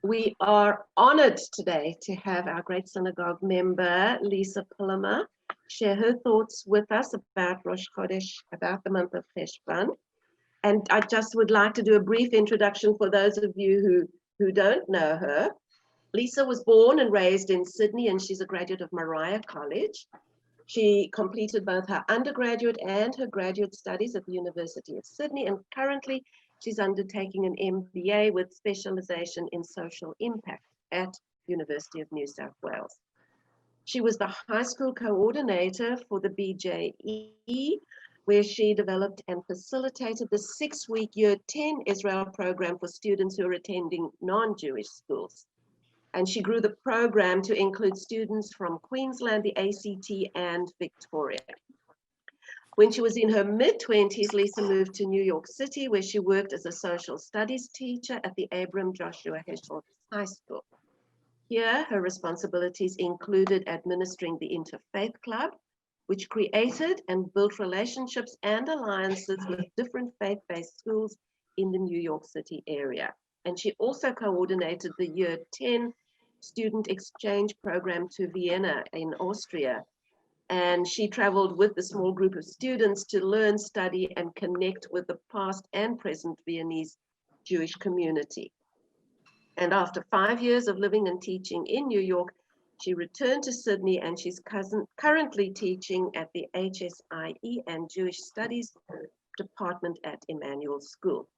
We are honored today to have our great synagogue member, Lisa Pillemer, share her thoughts with us about Rosh Chodesh, about the month of Cheshvan. And I just would like to do a brief introduction for those of you who don't know her. Lisa was born and raised in Sydney, and she's a graduate of Moriah College. She completed both her undergraduate and her graduate studies at the University of Sydney, and currently she's undertaking an MBA with specialization in social impact at University of New South Wales. She was the high school coordinator for the BJE, where she developed and facilitated the 6-week Year 10 Israel program for students who are attending non-Jewish schools. And she grew the program to include students from Queensland, the ACT, and Victoria. When she was in her mid-20s, Lisa moved to New York City, where she worked as a social studies teacher at the Abram Joshua Heschel High School. Here, her responsibilities included administering the Interfaith Club, which created and built relationships and alliances with different faith-based schools in the New York City area. And she also coordinated the Year 10 student exchange program to Vienna in Austria. And she traveled with the small group of students to learn, study, and connect with the past and present Viennese Jewish community. And after 5 years of living and teaching in New York, she returned to Sydney, and she's currently teaching at the HSIE and Jewish Studies Department at Emmanuel School.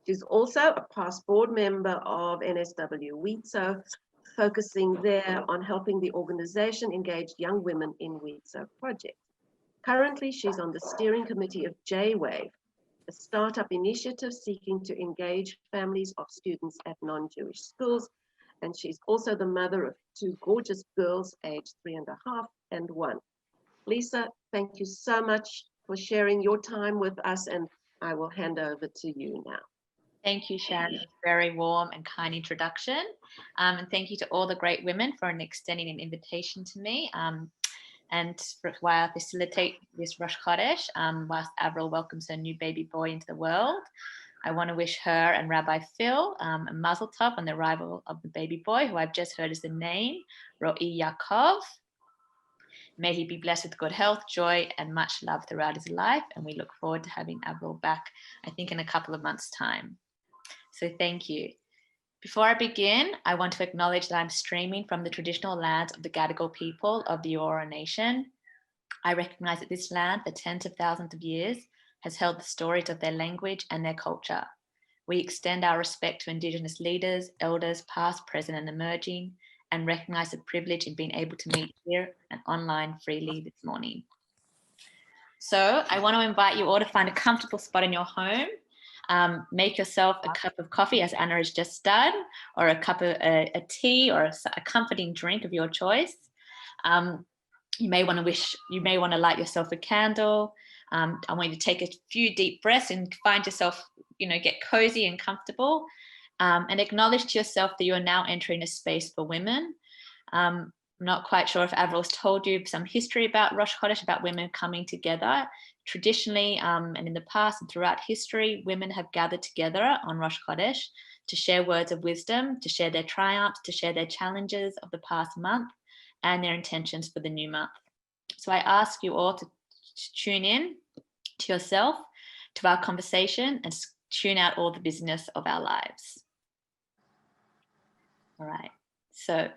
She's also a past board member of NSW WITSO, focusing there on helping the organization engage young women in WITSO projects. Currently, she's on the steering committee of J-Wave, a startup initiative seeking to engage families of students at non-Jewish schools. And she's also the mother of 2 gorgeous girls, aged 3.5 and 1. Lisa, thank you so much for sharing your time with us, and I will hand over to you now. Thank you, Sharon, for a very warm and kind introduction. And thank you to all the great women for extending an invitation to me. And while I facilitate this Rosh Chodesh, whilst Avril welcomes her new baby boy into the world, I want to wish her and Rabbi Phil a mazel tov on the arrival of the baby boy, who I've just heard is the name, Ro'i Yaakov. May he be blessed with good health, joy, and much love throughout his life. And we look forward to having Avril back, I think, in a couple of months' time. So thank you. Before I begin, I want to acknowledge that I'm streaming from the traditional lands of the Gadigal people of the Eora Nation. I recognize that this land, for tens of thousands of years, has held the stories of their language and their culture. We extend our respect to Indigenous leaders, elders, past, present, and emerging, and recognize the privilege in being able to meet here and online freely this morning. So I want to invite you all to find a comfortable spot in your home. Make yourself a cup of coffee, as Anna has just done, or a cup of a tea, or a comforting drink of your choice. You may want to light yourself a candle. I want you to take a few deep breaths and find yourself, get cozy and comfortable, and acknowledge to yourself that you are now entering a space for women. I'm not quite sure if Avril's told you some history about Rosh Chodesh, about women coming together. Traditionally, and in the past and throughout history, women have gathered together on Rosh Chodesh to share words of wisdom, to share their triumphs, to share their challenges of the past month and their intentions for the new month. So I ask you all to tune in to yourself, to our conversation, and tune out all the business of our lives. All right, so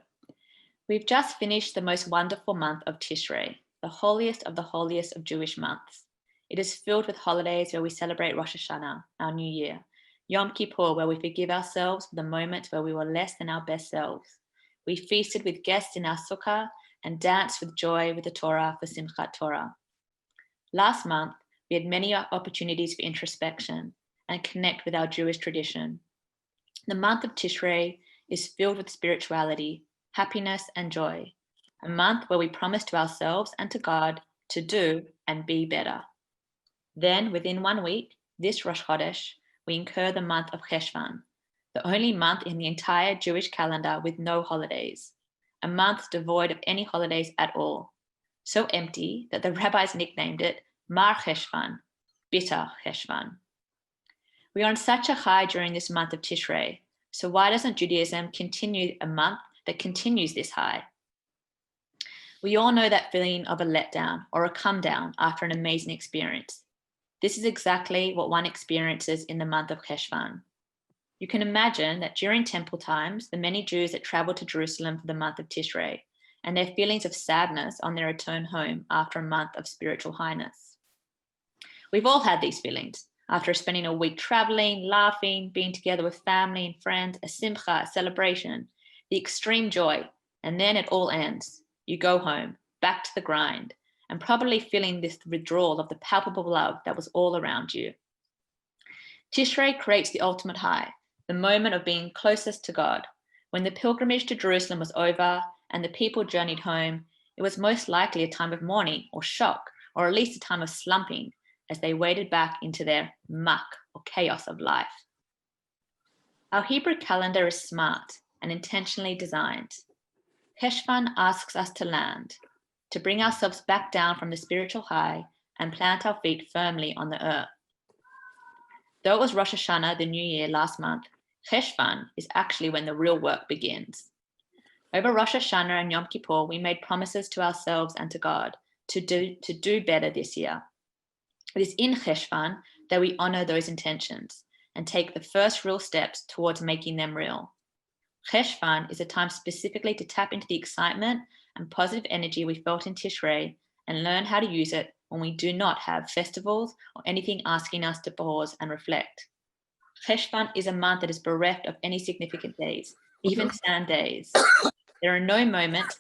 we've just finished the most wonderful month of Tishrei, the holiest of Jewish months. It is filled with holidays where we celebrate Rosh Hashanah, our new year, Yom Kippur, where we forgive ourselves for the moment where we were less than our best selves. We feasted with guests in our sukkah and danced with joy with the Torah for Simchat Torah. Last month, we had many opportunities for introspection and connect with our Jewish tradition. The month of Tishrei is filled with spirituality, happiness, and joy, a month where we promise to ourselves and to God to do and be better. Then, within 1 week, this Rosh Chodesh, we incur the month of Cheshvan, the only month in the entire Jewish calendar with no holidays, a month devoid of any holidays at all, so empty that the rabbis nicknamed it Mar Cheshvan, bitter Cheshvan. We are on such a high during this month of Tishrei, So why doesn't Judaism continue a month that continues this high? We all know that feeling of a letdown or a come down after an amazing experience. This is exactly what one experiences in the month of Cheshvan. You can imagine that during temple times, the many Jews that travel to Jerusalem for the month of Tishrei and their feelings of sadness on their return home after a month of spiritual highness. We've all had these feelings after spending a week traveling, laughing, being together with family and friends, a simcha, a celebration, the extreme joy, and then it all ends. You go home, back to the grind, and probably feeling this withdrawal of the palpable love that was all around you. Tishrei creates the ultimate high, the moment of being closest to God. When the pilgrimage to Jerusalem was over and the people journeyed home, it was most likely a time of mourning or shock, or at least a time of slumping as they waded back into their muck or chaos of life. Our Hebrew calendar is smart and intentionally designed. Cheshvan asks us to land, to bring ourselves back down from the spiritual high and plant our feet firmly on the earth. Though it was Rosh Hashanah, the new year, last month, Cheshvan is actually when the real work begins. Over Rosh Hashanah and Yom Kippur, we made promises to ourselves and to God to do better this year. It is in Cheshvan that we honor those intentions and take the first real steps towards making them real. Cheshvan is a time specifically to tap into the excitement and positive energy we felt in Tishrei and learn how to use it when we do not have festivals or anything asking us to pause and reflect. Cheshvan is a month that is bereft of any significant days, even sand days. There are no moments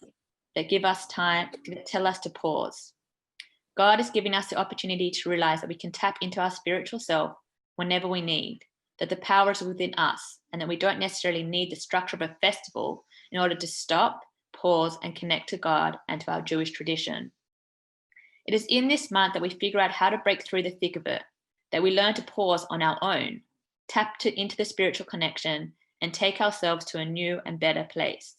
that give us time, that tell us to pause. God is giving us the opportunity to realize that we can tap into our spiritual self whenever we need, that the power is within us, and that we don't necessarily need the structure of a festival in order to stop, pause, and connect to God and to our Jewish tradition. It is in this month that we figure out how to break through the thick of it, that we learn to pause on our own, tap into the spiritual connection, and take ourselves to a new and better place.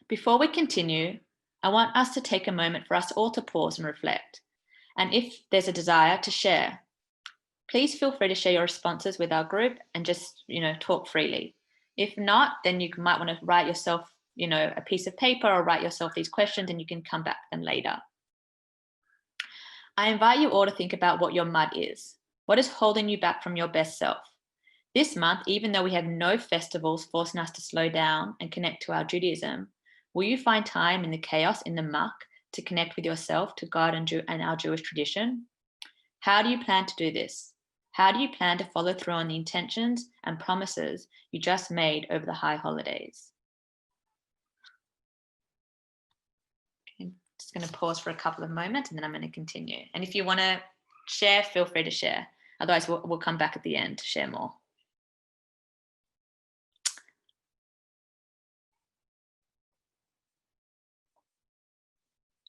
Before we continue, I want us to take a moment for us all to pause and reflect. And if there's a desire to share, please feel free to share your responses with our group and just, talk freely. If not, then you might want to write yourself, a piece of paper or write yourself these questions and you can come back to them later. I invite you all to think about what your mud is. What is holding you back from your best self? This month, even though we have no festivals forcing us to slow down and connect to our Judaism, will you find time in the chaos, in the muck, to connect with yourself, to God and our Jewish tradition? How do you plan to do this? How do you plan to follow through on the intentions and promises you just made over the high holidays? Okay, just going to pause for a couple of moments and then I'm going to continue. And if you want to share, feel free to share. Otherwise, we'll come back at the end to share more.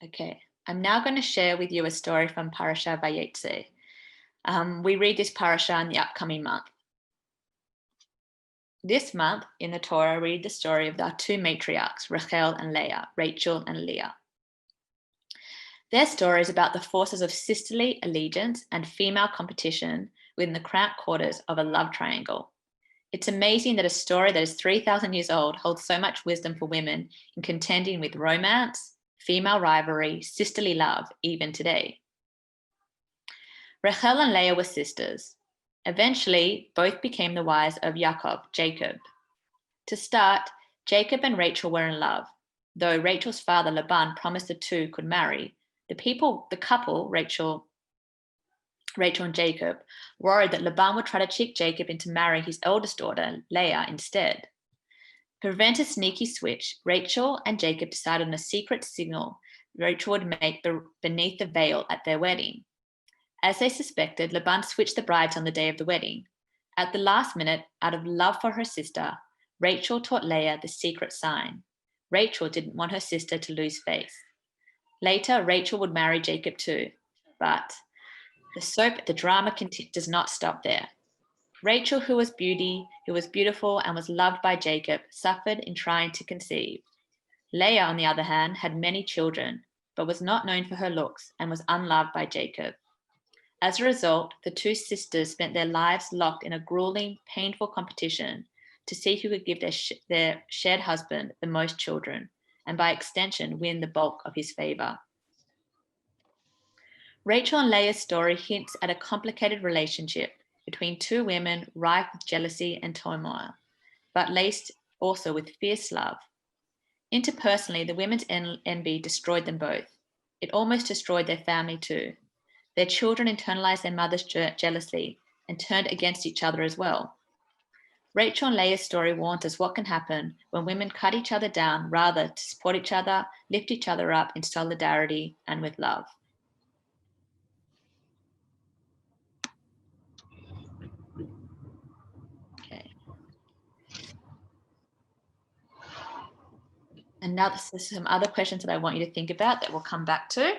Okay, I'm now going to share with you a story from Parasha Vayetze. We read this parasha in the upcoming month. This month in the Torah, we read the story of our two matriarchs, Rachel and Leah, Rachel and Leah. Their story is about the forces of sisterly allegiance and female competition within the cramped quarters of a love triangle. It's amazing that a story that is 3,000 years old holds so much wisdom for women in contending with romance, female rivalry, sisterly love, even today. Rachel and Leah were sisters. Eventually, both became the wives of Jacob. To start, Jacob and Rachel were in love. Though Rachel's father, Laban, promised the two could marry, the couple, Rachel and Jacob, worried that Laban would try to trick Jacob into marrying his eldest daughter, Leah, instead. To prevent a sneaky switch, Rachel and Jacob decided on a secret signal Rachel would make beneath the veil at their wedding. As they suspected, Laban switched the brides on the day of the wedding. At the last minute, out of love for her sister, Rachel taught Leah the secret sign. Rachel didn't want her sister to lose face. Later, Rachel would marry Jacob too, but the drama does not stop there. Rachel, who was beautiful and was loved by Jacob, suffered in trying to conceive. Leah, on the other hand, had many children, but was not known for her looks and was unloved by Jacob. As a result, the two sisters spent their lives locked in a grueling, painful competition to see who could give their shared husband the most children, and by extension, win the bulk of his favor. Rachel and Leah's story hints at a complicated relationship between two women rife with jealousy and turmoil, but laced also with fierce love. Interpersonally, the women's envy destroyed them both. It almost destroyed their family too. Their children internalized their mother's jealousy and turned against each other as well. Rachel and Leah's story warns us what can happen when women cut each other down rather to support each other, lift each other up in solidarity and with love. Okay. And now there's some other questions that I want you to think about that we'll come back to.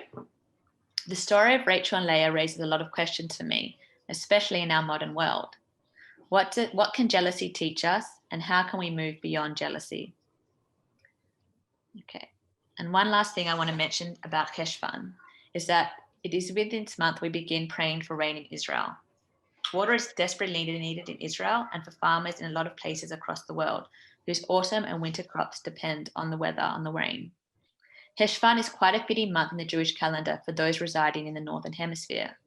The story of Rachel and Leah raises a lot of questions for me, especially in our modern world. What can jealousy teach us, and how can we move beyond jealousy? Okay. And one last thing I want to mention about Cheshvan is that it is within this month we begin praying for rain in Israel. Water is desperately needed in Israel and for farmers in a lot of places across the world whose autumn and winter crops depend on the weather, on the rain. Cheshvan is quite a fitting month in the Jewish calendar for those residing in the Northern Hemisphere.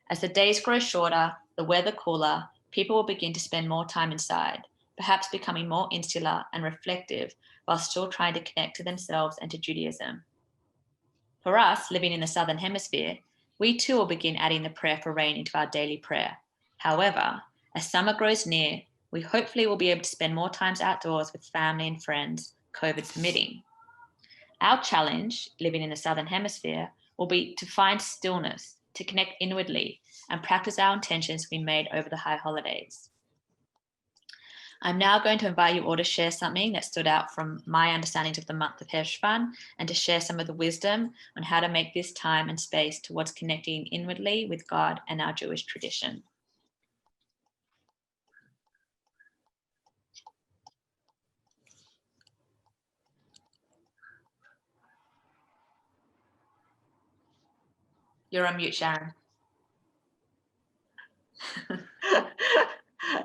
As the days grow shorter, the weather cooler, people will begin to spend more time inside, perhaps becoming more insular and reflective while still trying to connect to themselves and to Judaism. For us, living in the Southern Hemisphere, we too will begin adding the prayer for rain into our daily prayer. However, as summer grows near, we hopefully will be able to spend more times outdoors with family and friends, COVID permitting. Our challenge, living in the Southern Hemisphere, will be to find stillness, to connect inwardly, and practice our intentions we made over the high holidays. I'm now going to invite you all to share something that stood out from my understandings of the month of Cheshvan and to share some of the wisdom on how to make this time and space towards connecting inwardly with God and our Jewish tradition. You're on mute, Sharon.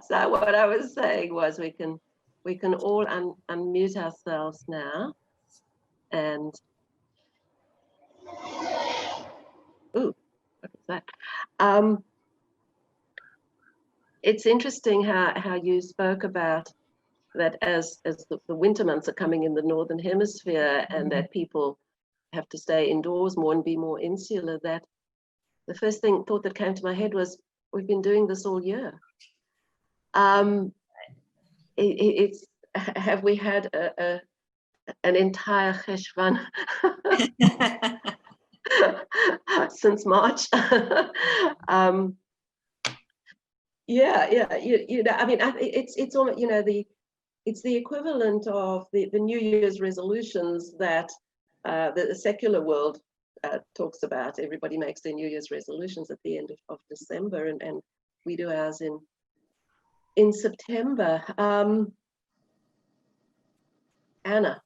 So what I was saying was we can all unmute ourselves now, and ooh, what is that? It's interesting how you spoke about that as the winter months are coming in the Northern Hemisphere, and that people have to stay indoors more and be more insular. That the first thought that came to my head was, we've been doing this all year. Have we had an entire Cheshvan since March? Yeah. You know, I mean, it's almost, you know, it's the equivalent of the New Year's resolutions that the secular world talks about. Everybody makes their New Year's resolutions at the end of December, and we do ours in September. Anna.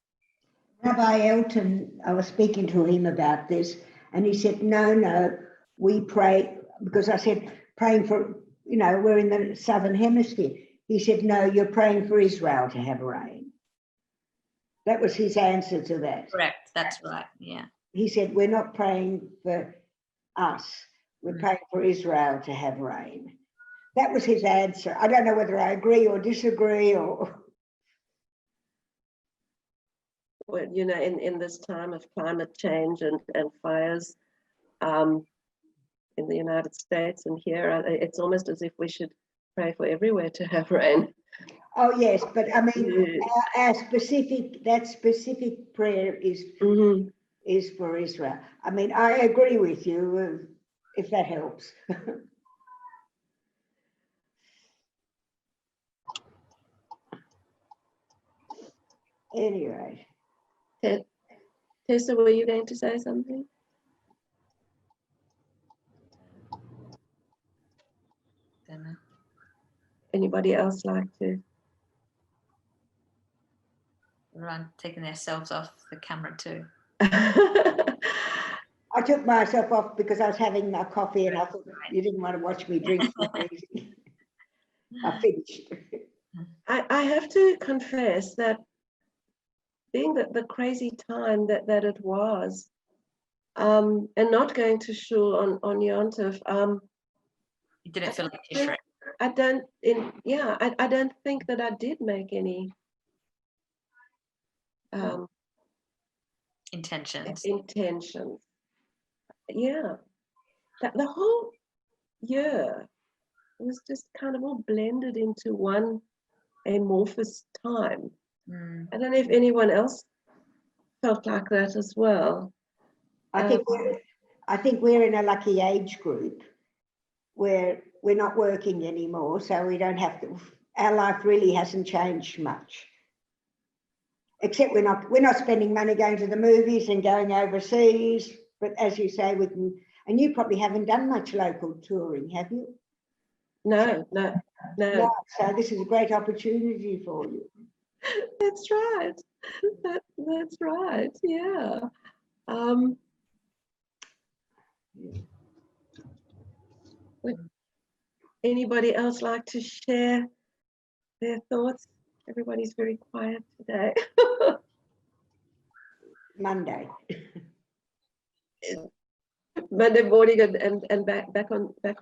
Rabbi Elton, I was speaking to him about this, and he said, no, we pray, because I said, praying for, you know, we're in the Southern Hemisphere. He said, no, you're praying for Israel to have rain. That was his answer to that. Correct, that's right, yeah. He said, we're not praying for us, we're praying for Israel to have rain. That was his answer. I don't know whether I agree or disagree or... Well, you know, in this time of climate change and fires in the United States and here, it's almost as if we should pray for everywhere to have rain. Oh yes, but I mean, that specific prayer is for Israel. I mean, I agree with you, if that helps. Anyway. Tessa, were you going to say something? Anybody else like to? Everyone taking themselves off the camera too. I took myself off because I was having my coffee and I thought you didn't want to watch me drink. I finished. I have to confess that being the crazy time that it was, and not going to shul on Yom Tov, You didn't feel like Tishri. I don't think that I did make any Intentions. Yeah, that the whole year was just kind of all blended into one amorphous time. I don't know if anyone else felt like that as well. I think we're in a lucky age group where we're not working anymore, so we don't have to. Our life really hasn't changed much, except we're not spending money going to the movies and going overseas. But as you say, we can. And you probably haven't done much local touring, have you? No. So this is a great opportunity for you. That's right. That's right. Yeah. Would anybody else like to share their thoughts? Everybody's very quiet today. Monday. Monday morning and back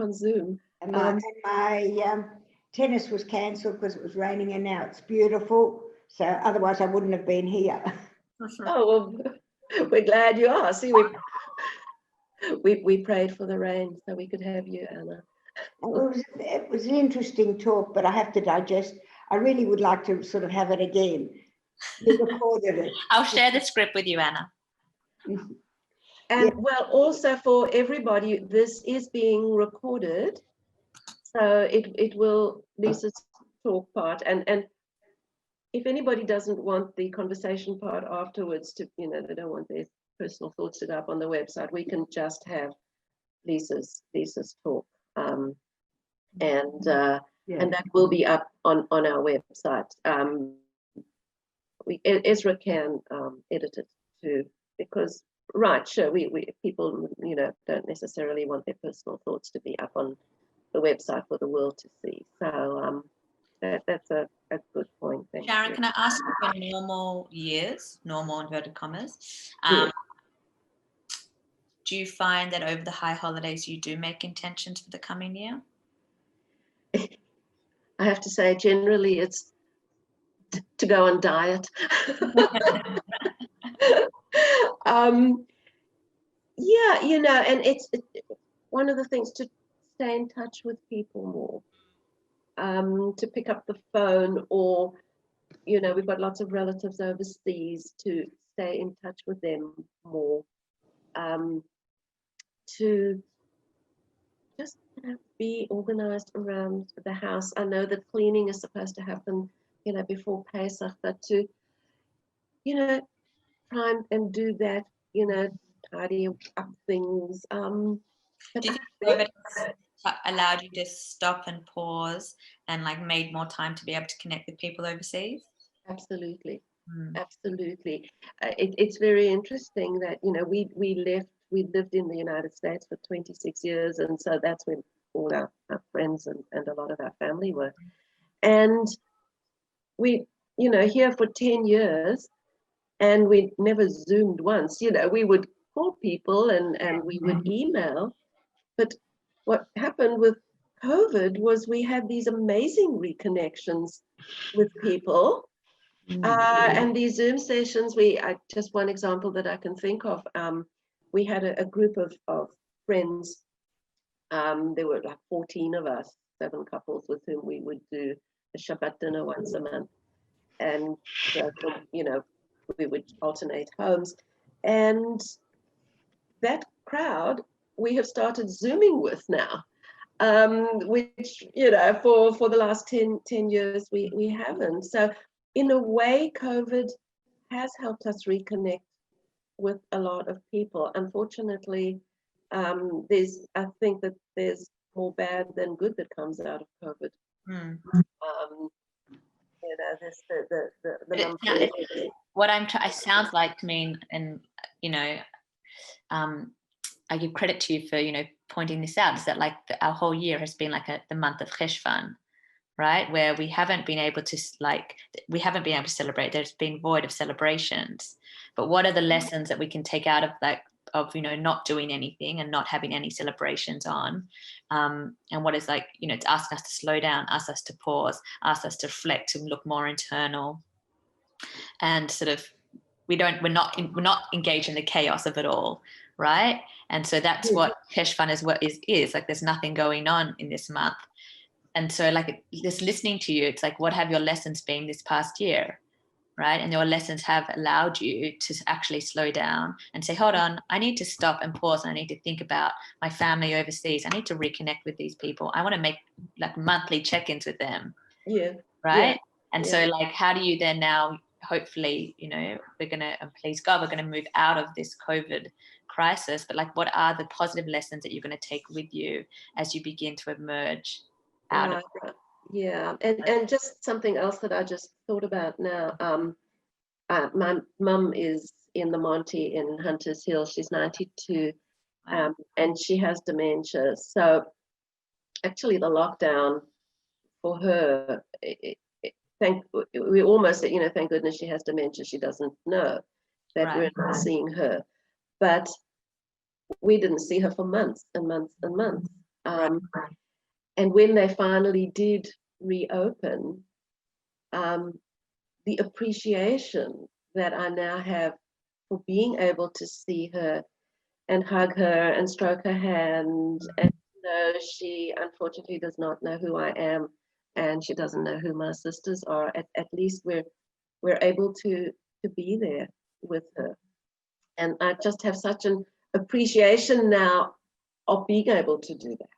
on Zoom. And my tennis was cancelled because it was raining, and now it's beautiful. So otherwise I wouldn't have been here. Oh, well, we're glad you are. See, we prayed for the rain so we could have you, Anna. It was an interesting talk, but I have to digest. I really would like to sort of have it again. You recorded it. I'll share the script with you, Anna. And well, also for everybody, this is being recorded, so it will, Lisa's talk part, and if anybody doesn't want the conversation part afterwards, to they don't want their personal thoughts to go up on the website, we can just have Lisa's talk, and that will be up on our website. Ezra can edit it too, because we people don't necessarily want their personal thoughts to be up on the website for the world to see. So that's a good point. Thank Sharon, you. can I ask you, in normal years, normal inverted commas, do you find that over the high holidays you do make intentions for the coming year? I have to say, generally it's to go on diet. Yeah, and it's one of the things, to stay in touch with people more, to pick up the phone, or we've got lots of relatives overseas, to stay in touch with them more, to just be organized around the house. I know that cleaning is supposed to happen before Pesach, but to try and do that, tidy up things. But do you think COVID allowed you to stop and pause and made more time to be able to connect with people overseas? Absolutely. It's very interesting that we lived in the United States for 26 years, and so that's when all our friends and a lot of our family were, and we here for 10 years, and we never Zoomed once. We would call people and we would email, but what happened with COVID was we had these amazing reconnections with people. And these Zoom sessions, just one example that I can think of, we had a group of friends. There were 14 of us, 7 couples, with whom we would do a Shabbat dinner once a month. And, we would alternate homes. And that crowd we have started Zooming with now, which, for the last 10 years, we haven't. So in a way, COVID has helped us reconnect with a lot of people. Unfortunately, I think that there's more bad than good that comes out of COVID. The what I sounds like to me, and I give credit to you for, pointing this out, is that like our whole year has been like the month of Cheshvan, right? Where we haven't been able to celebrate. There's been void of celebrations. But what are the lessons that we can take out of that, of, not doing anything and not having any celebrations on? And what is like, it's asking us to slow down, ask us to pause, ask us to reflect and look more internal, and sort of, we're not engaged in the chaos of it all, right? And so that's what Cheshvan is like. There's nothing going on in this month. And so like just listening to you, it's like, what have your lessons been this past year, right? And your lessons have allowed you to actually slow down and say, hold on, I need to stop and pause. And I need to think about my family overseas. I need to reconnect with these people. I want to make like monthly check-ins with them. Yeah. Right. Yeah. And so like, how do you then now, hopefully, we're going to, please God, we're going to move out of this COVID crisis, but like, what are the positive lessons that you're going to take with you as you begin to emerge out of it? Yeah. And just something else that I just thought about now. My mum is in the Monty in Hunters Hill. She's 92, and she has dementia. So actually the lockdown for her, we almost said, thank goodness she has dementia. She doesn't know that we're not seeing her. But we didn't see her for months and months and months. And when they finally did reopen, the appreciation that I now have for being able to see her and hug her and stroke her hand, and she unfortunately does not know who I am, and she doesn't know who my sisters are. At least we're able to be there with her, and I just have such an appreciation now of being able to do that.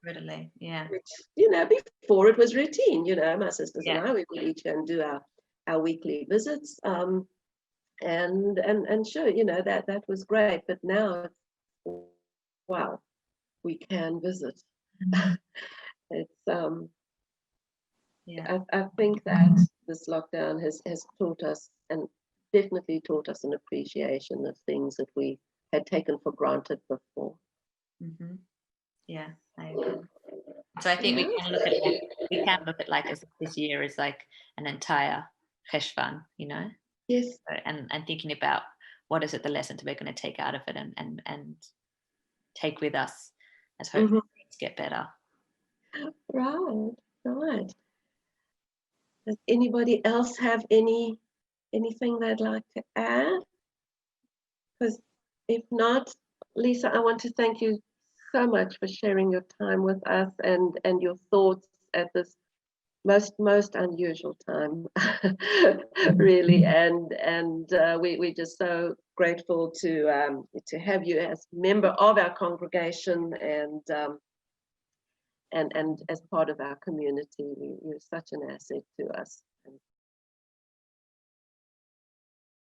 Totally, yeah. Which, before it was routine. My sisters and I, we would each go and do our weekly visits, and sure, that was great. But now, wow, we can visit. It's I think that this lockdown has taught us, and definitely taught us, an appreciation of things that we had taken for granted before. Mm-hmm. Yeah, I agree. So I think we can look at like as this year is like an entire Cheshvan, Yes. And thinking about what is it, the lessons we're going to take out of it and take with us as hopefully things get better. Right. Does anybody else have anything they'd like to add? Because if not, Lisa, I want to thank you so much for sharing your time with us and your thoughts at this most unusual time, really. And we're just so grateful to have you as member of our congregation and as part of our community. You're such an asset to us.